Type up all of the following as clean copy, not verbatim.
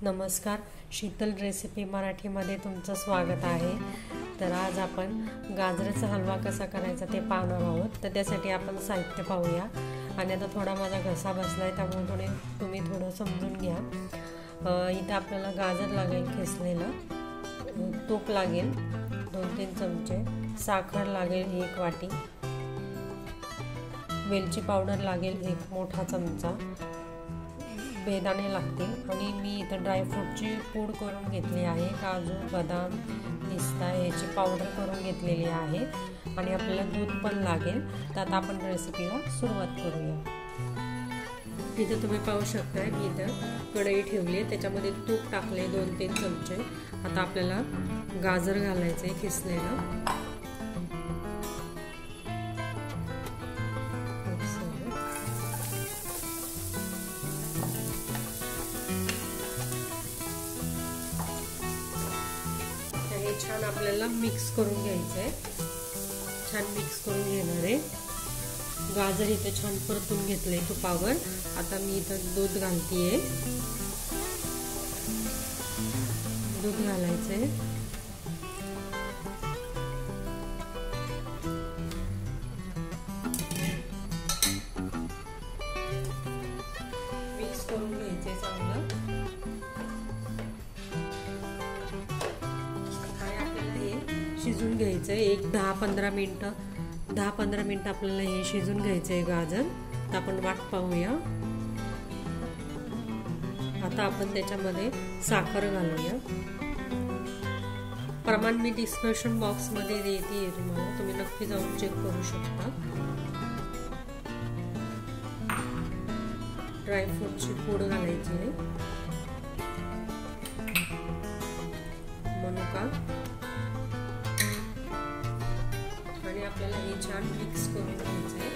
नमस्कार, शीतल रेसिपी मराठीमध्ये तुमचं स्वागत आहे। तर आज आपण गाजराचा हलवा कसा करायचा ते पाहणार आहोत। तर त्यासाठी आपण साहित्य पाहूया। आणि आता थोडा माझा घसा बसलाय त्यामुळे तुम्ही थोडं समजून घ्या। इथे आपल्याला गाजर लागेल किसलेलं, तूप लागेल 2-3 चमचे, साखर लागेल 1 वाटी, वेलची पावडर लागेल 1 मोठा चमचा, बेदाणे लागतील आणि मी इथं ड्रायफ्रूटची पूड करून घेतली आहे। काजू, बदाम, पिस्ता याची पावडर करून घेतलेली आहे आणि आपल्याला दूध पण लागेल। तर आता आपण रेसिपीला सुरुवात करूया। इथे तुम्ही पाहू शकता मी इथं कढई ठेवली आहे, त्याच्यामध्ये तूप टाकले 2-3 चमचे। आता आपल्याला गाजर घालायचे किसलेलं, छान आपल्याला मिक्स करून घ्यायचं आहे। छान मिक्स करून घेणार आहे। गाजर इथे छान परतून घेतलंय तुपावर। आता मी इथं दूध घालतीये, दूध घालायचंय। मिक्स करून घ्यायचंय चांगलं। शिजून घ्यायचं आहे एक 10-15 मिनिटं आपल्याला हे शिजून घ्यायचं आहे गाजर। तर आपण वाट पाहूया। आता आपण त्याच्यामध्ये साखर घालूया। प्रमाण मी डिस्क्रिप्शन बॉक्स मध्ये देते तुम्हाला, तुम्ही नक्की जाऊन चेक करू शकता। ड्रायफ्रूटची पूड घालायची आहे, मनुका, आणि आपल्याला हे छान मिक्स करून घ्यायचंय।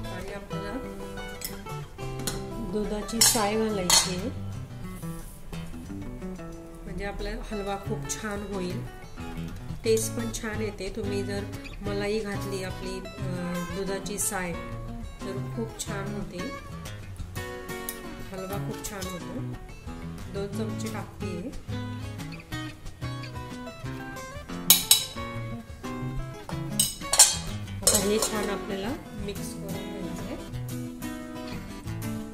आणि आपल्याला दुधाची साय घालायची आहे, म्हणजे आपला हलवा खूप छान होईल, टेस्ट पण छान येते। तुम्ही जर मलाई घातली आपली दुधाची साय तर खूप छान होते, हलवा खूप छान होतो। 2 चमचे टाकते। आता हे छान आपल्याला मिक्स करून घ्यायचंय।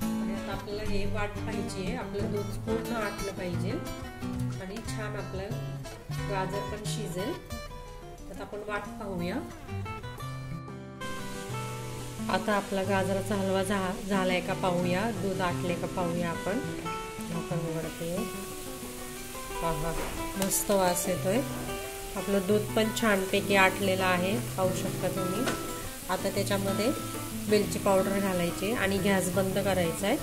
आणि आता आपल्याला हे वाट पाहिजे, आपलं दूध पूर्ण आटलं पाहिजे आणि छान आपलं गाजर पण शिजेल। तर आपण वाट पाहूया। आता आपला गाजराचा हलवा झालाय का पाहूया, दूध आटले का पाहूया आपण उघडते। पहा, मस्त वास येतोय। आपलं दूध पण छानपैकी आटलेलं आहे, पाहू शकता तुम्ही। आता त्याच्यामध्ये वेलची पावडर घालायची आणि गॅस बंद करायचा आहे।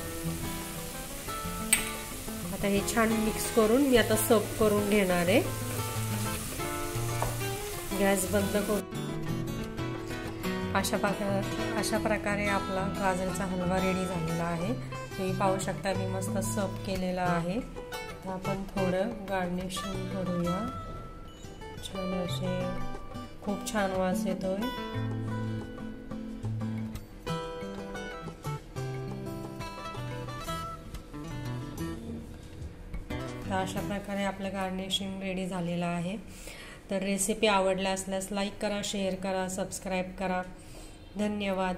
आता हे छान मिक्स करून मी आता सर्व करून घेणार आहे। गॅस बंद करून अशा प्रकारे आपला गाजराचा हलवा रेडी झालेला आहे। तुम्ही पाहू शकता मी मस्त सर्व केलेला आहे। तर आपण थोडं गार्निशिंग करूया। छान असे खूप छान वास येतोय। तर अशा प्रकारे आपलं गार्निशिंग रेडी झालेलं आहे। तर रेसिपी आवडली असल्यास लाईक करा, शेअर करा, सबस्क्राईब करा। धन्यवाद।